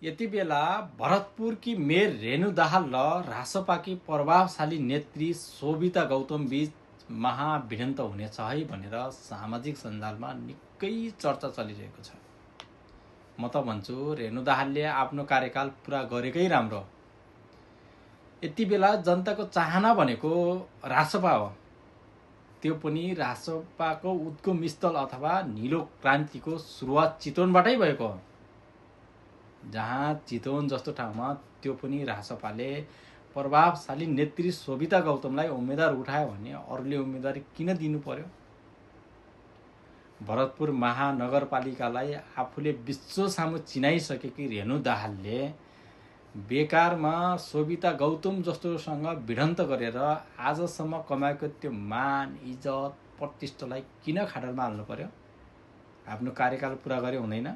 यति बेला भरतपुरकी मेयर रेणु दाहाल र रासपाकी प्रभावशाली नेत्री शोभिता गौतम बीच महाभिडन्त हुनेछ है भनेर सामाजिक सञ्जालमा निकै चर्चा चलिरहेको छ। म त भन्छु रेणु दाहालले आफ्नो कार्यकाल पुरा गरेकै राम्रो। यति बेला जनताको चाहना भनेको रासपा हो, त्यो पनि रासपाको उद्गम स्थल अथवा नीलो क्रान्तिको सुरुवात चितवनबाटै भएको हो। जहाँ चितवन जस्तो ठाउँमा त्यो पनि रासपाले प्रभावशाली नेत्री शोभिता गौतमलाई उम्मेदवार उठायो भने अरूले उम्मेदवारी किन दिनु पर्यो? भरतपुर महानगरपालिकालाई आफूले विश्व सामु चिनाइसकेकी रेणु दाहालले बेकारमा शोभिता गौतम जस्तोसँग भिडन्त गरेर आजसम्म कमाएको त्यो मान इज्जत प्रतिष्ठालाई किन खाडलमा हाल्नु पर्यो? आफ्नो कार्यकाल पुरा गरे हुँदैन?